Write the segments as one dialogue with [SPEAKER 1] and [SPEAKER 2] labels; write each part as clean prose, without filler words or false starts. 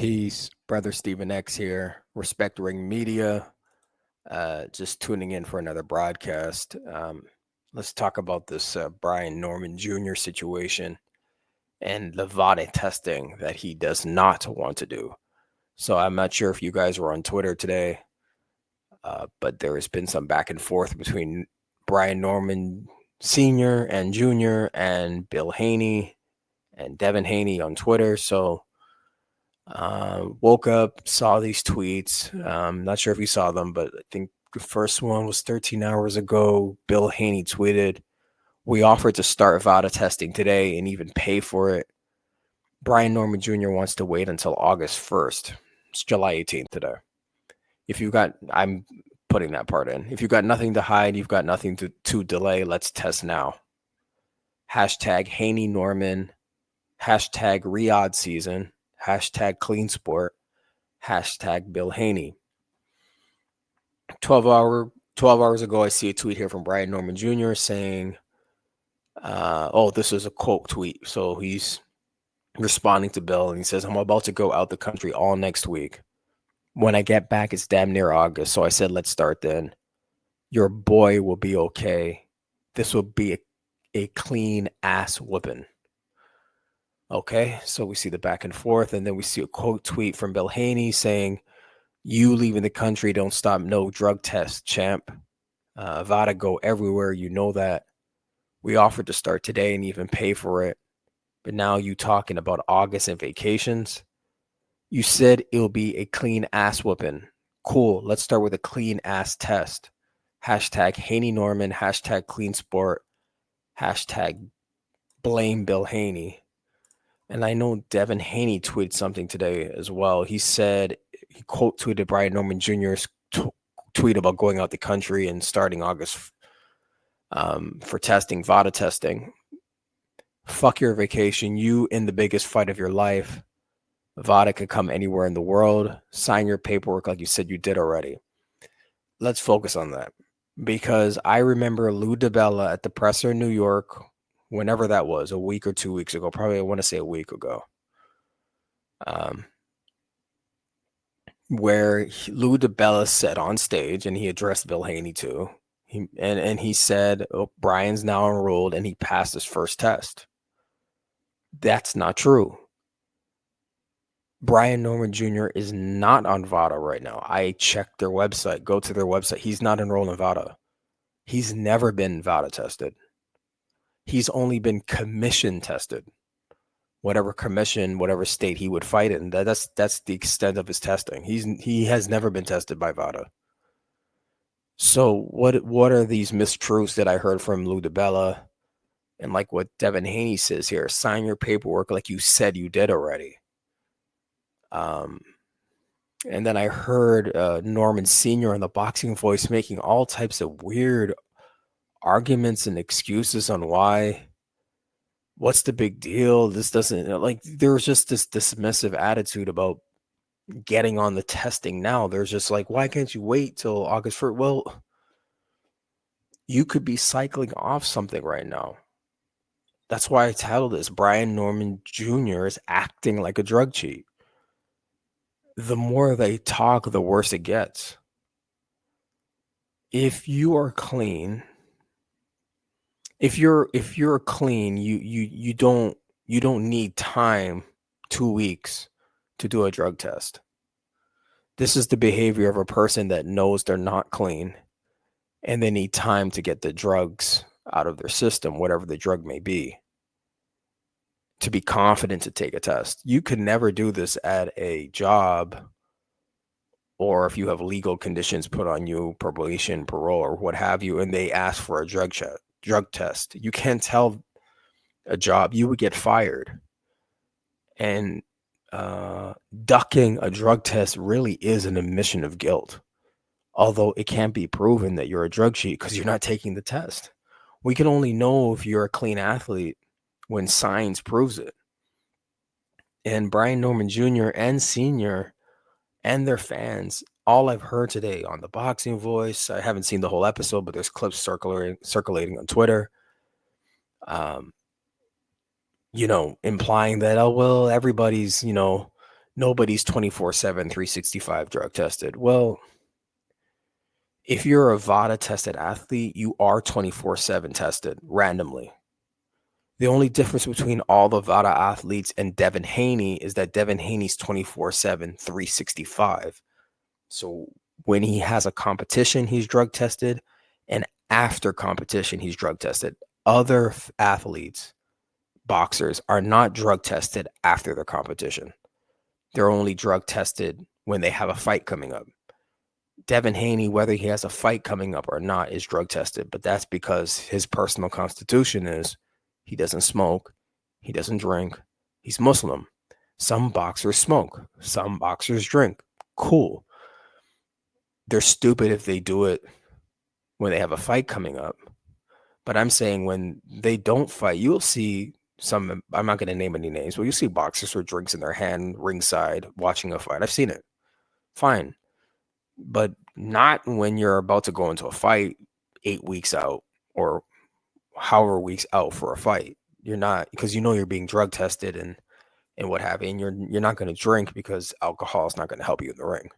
[SPEAKER 1] Peace, brother Stephen X here, respecting media. Just tuning in for another broadcast. Let's talk about this Brian Norman Jr. situation and the VADA testing that he does not want to do. So I'm not sure if you guys were on Twitter today, but there has been some back and forth between Brian Norman Sr. and Jr. and Bill Haney and Devin Haney on Twitter. So woke up, saw these tweets. Not sure if you saw them, but I think the first one was 13 hours ago. Bill Haney tweeted, "We offered to start VADA testing today and even pay for it. Brian Norman Jr. wants to wait until August 1st. It's July 18th today. I'm putting that part in. If you've got nothing to hide, you've got nothing to delay, let's test now. Hashtag Haney Norman, hashtag Riyadh season, hashtag clean sport, hashtag Bill Haney." 12 hours ago, I see a tweet here from Brian Norman Jr. saying, this is a quote tweet. So he's responding to Bill and he says, "I'm about to go out the country all next week. When I get back, it's damn near August. So I said, let's start then. Your boy will be okay. This will be a clean ass whooping." Okay, so we see the back and forth, and then we see a quote tweet from Bill Haney saying, "You leaving the country don't stop no drug test, champ. VADA go everywhere, you know that. We offered to start today and even pay for it. But now you talking about August and vacations. You said it'll be a clean ass whooping. Cool, let's start with a clean ass test. Hashtag Haney Norman, hashtag clean sport, hashtag blame Bill Haney." And I know Devin Haney tweeted something today as well. He said, he quote tweeted Brian Norman Jr.'s tweet about going out the country and starting August for testing, VADA testing. "Fuck your vacation. You in the biggest fight of your life. VADA could come anywhere in the world. Sign your paperwork like you said you did already." Let's focus on that, because I remember Lou DiBella at the presser in New York, whenever that was, a week or 2 weeks ago, probably I want to say a week ago, where Lou DiBella said on stage, and he addressed Bill Haney too, he said, "Oh, Brian's now enrolled and he passed his first test." That's not true. Brian Norman Jr. is not on VADA right now. I checked their website. Go to their website. He's not enrolled in VADA. He's never been VADA tested. He's only been commission tested. Whatever commission, whatever state he would fight in. That's the extent of his testing. He has never been tested by VADA. So what are these mistruths that I heard from Lou DiBella, and like what Devin Haney says here? Sign your paperwork like you said you did already. And then I heard Norman Sr. on the Boxing Voice making all types of weird arguments and excuses on why. What's the big deal? This doesn't, like, there's just this dismissive attitude about getting on the testing now. There's just like, why can't you wait till August 1st? Well, you could be cycling off something right now. That's why I titled this, Brian Norman Jr. is acting like a drug cheat. The more they talk, the worse it gets. If you are clean, if you're clean, you don't need time, 2 weeks, to do a drug test. This is the behavior of a person that knows they're not clean and they need time to get the drugs out of their system, whatever the drug may be, to be confident to take a test. You could never do this at a job, or if you have legal conditions put on you, probation, parole, or what have you, and they ask for a drug test. You can't tell a job, you would get fired. And ducking a drug test really is an admission of guilt, although it can't be proven that you're a drug cheat because you're not taking the test. We can only know if you're a clean athlete when science proves it. And Brian Norman Jr. and Sr. and their fans, all I've heard today on the Boxing Voice, I haven't seen the whole episode, but there's clips circulating on Twitter, implying that, oh, well, everybody's, Nobody's 24/7, 365 drug tested. Well, if you're a VADA tested athlete, you are 24/7 tested randomly. The only difference between all the VADA athletes and Devin Haney is that Devin Haney's 24/7, 365. So when he has a competition, he's drug tested, and after competition, he's drug tested. Other athletes, boxers, are not drug tested after their competition. They're only drug tested when they have a fight coming up. Devin Haney, whether he has a fight coming up or not, is drug tested, but that's because his personal constitution is he doesn't smoke, he doesn't drink, he's Muslim. Some boxers smoke, some boxers drink. Cool. They're stupid if they do it when they have a fight coming up. But I'm saying when they don't fight, you'll see some, I'm not going to name any names, but you'll see boxers with drinks in their hand ringside watching a fight. I've seen it. Fine. But not when you're about to go into a fight 8 weeks out or however weeks out for a fight. You're not, because you know you're being drug tested and what have you, and you're not going to drink because alcohol is not going to help you in the ring.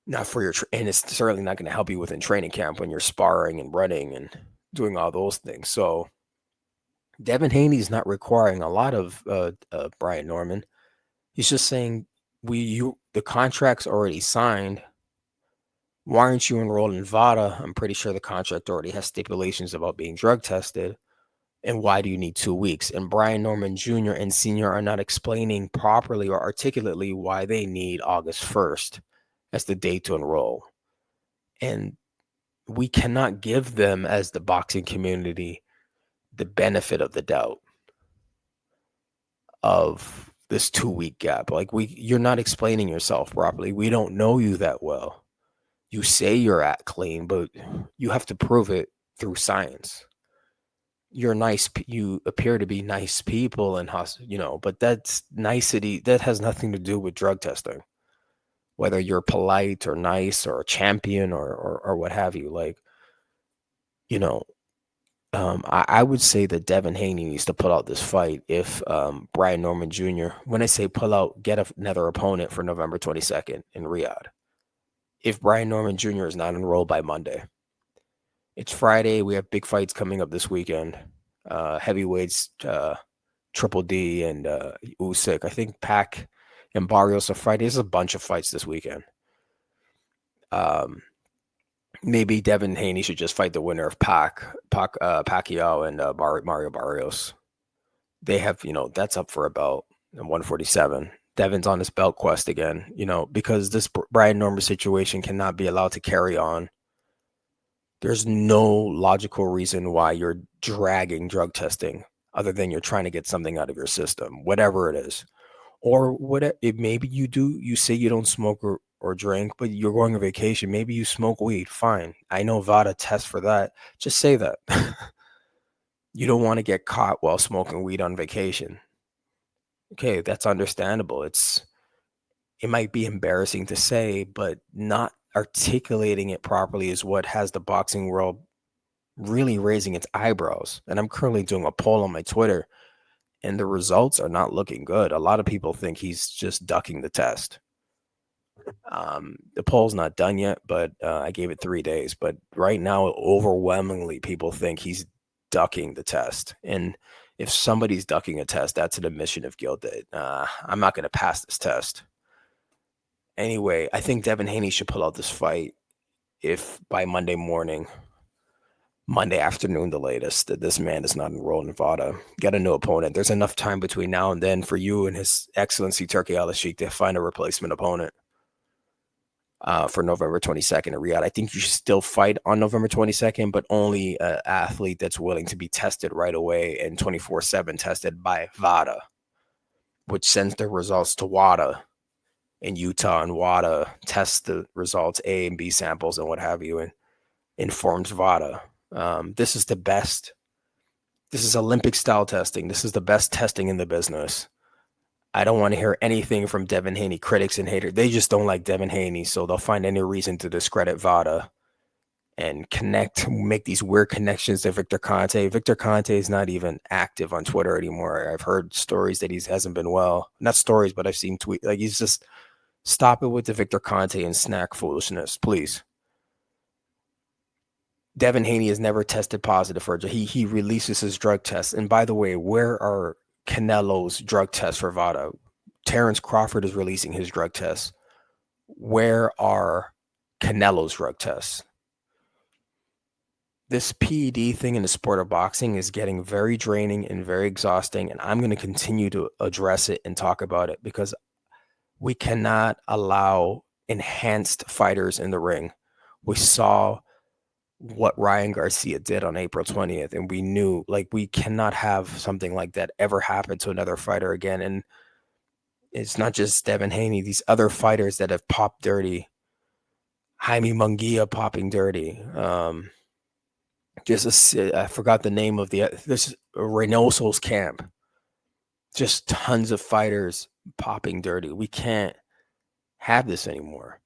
[SPEAKER 1] Not for your, and it's certainly not going to help you within training camp when you're sparring and running and doing all those things. So Devin Haney is not requiring a lot of Brian Norman. He's just saying the contract's already signed. Why aren't you enrolled in VADA? I'm pretty sure the contract already has stipulations about being drug tested. And why do you need 2 weeks? And Brian Norman Jr. and Sr. are not explaining properly or articulately why they need August 1st as the date to enroll. And we cannot give them, as the boxing community, the benefit of the doubt of this 2-week gap. Like, you're not explaining yourself properly. We don't know you that well. You say you're at clean, but you have to prove it through science. You're nice. You appear to be nice people and, but that's nicety. That has nothing to do with drug testing. Whether you're polite or nice or a champion or what have you, I would say that Devin Haney needs to pull out this fight if Brian Norman Jr., when I say pull out, get another opponent for November 22nd in Riyadh. If Brian Norman Jr. is not enrolled by Monday. It's Friday. We have big fights coming up this weekend. Heavyweights, Triple D and Usyk. I think Pac and Barrios are fighting. There's a bunch of fights this weekend. Maybe Devin Haney should just fight the winner of Pacquiao and Mario Barrios. They have, that's up for a belt in 147. Devin's on his belt quest again, because this Brian Norman situation cannot be allowed to carry on. There's no logical reason why you're dragging drug testing other than you're trying to get something out of your system, whatever it is. Or maybe you say you don't smoke or drink, but you're going on vacation. Maybe you smoke weed. Fine. I know VADA tests for that. Just say that. You don't want to get caught while smoking weed on vacation. Okay, that's understandable. It might be embarrassing to say, but not articulating it properly is what has the boxing world really raising its eyebrows. And I'm currently doing a poll on my Twitter, and the results are not looking good. A lot of people think he's just ducking the test. The poll's not done yet, but I gave it 3 days. But right now, overwhelmingly, people think he's ducking the test. And if somebody's ducking a test, that's an admission of guilt that I'm not going to pass this test. Anyway, I think Devin Haney should pull out this fight if by Monday afternoon, the latest, that this man is not enrolled in VADA. Get a new opponent. There's enough time between now and then for you and His Excellency Turki Al-Sheikh to find a replacement opponent for November 22nd in Riyadh. I think you should still fight on November 22nd, but only an athlete that's willing to be tested right away and 24/7 tested by VADA, which sends the results to WADA in Utah, and WADA tests the results, A and B samples and what have you, and informs VADA. This is the best. This is Olympic style testing. This is the best testing in the business. I don't want to hear anything from Devin Haney critics and haters. They just don't like Devin Haney, so they'll find any reason to discredit VADA and make these weird connections to Victor Conte. Victor Conte is not even active on Twitter anymore. I've heard stories that he hasn't been well. Not stories, but I've seen tweets. Like, he's just, stop it with the Victor Conte and snack foolishness, please. Devin Haney has never tested positive for drug. He releases his drug tests. And by the way, where are Canelo's drug tests for VADA? Terrence Crawford is releasing his drug tests. Where are Canelo's drug tests? This PED thing in the sport of boxing is getting very draining and very exhausting, and I'm going to continue to address it and talk about it because we cannot allow enhanced fighters in the ring. We saw what Ryan Garcia did on April 20th, and we knew, like, we cannot have something like that ever happen to another fighter again. And it's not just Devin Haney, these other fighters that have popped dirty. Jaime Munguia popping dirty. I forgot the name of this Reynoso's camp. Just tons of fighters popping dirty. We can't have this anymore.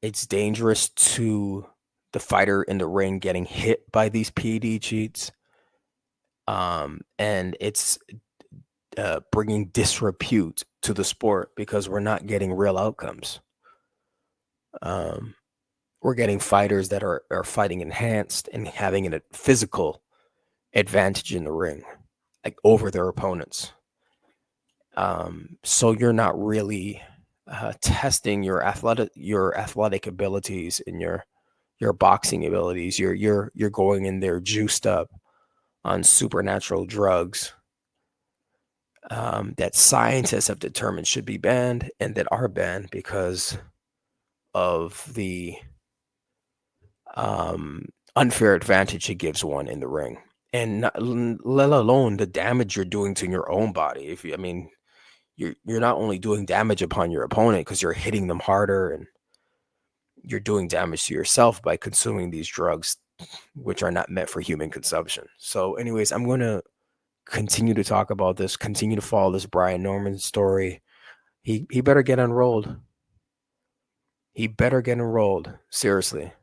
[SPEAKER 1] It's dangerous to the fighter in the ring getting hit by these PED cheats. And it's bringing disrepute to the sport because we're not getting real outcomes. We're getting fighters that are fighting enhanced and having a physical advantage in the ring, like over their opponents. So you're not really testing your athletic abilities and your boxing abilities. You're going in there juiced up on supernatural drugs that scientists have determined should be banned and that are banned because of the unfair advantage it gives one in the ring, and let alone the damage you're doing to your own body. You're not only doing damage upon your opponent because you're hitting them harder, and you're doing damage to yourself by consuming these drugs, which are not meant for human consumption. So anyways, I'm going to continue to talk about this, continue to follow this Brian Norman story. He better get enrolled. He better get enrolled. Seriously.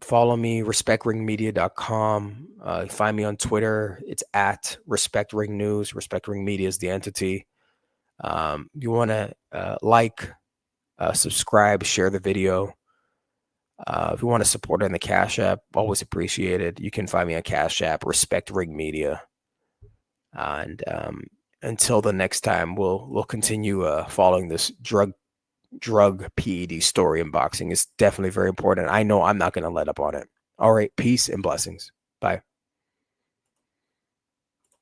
[SPEAKER 1] Follow me, respectringmedia.com. Find me on Twitter. It's at respectringnews. Respectringmedia is the entity. You want to subscribe, share the video. If you want to support on the CashApp, always appreciated. You can find me on CashApp, respectringmedia. And until the next time, we'll continue following this drug PED story in boxing. Is definitely very important. I know I'm not going to let up on it. All right. Peace and blessings. Bye.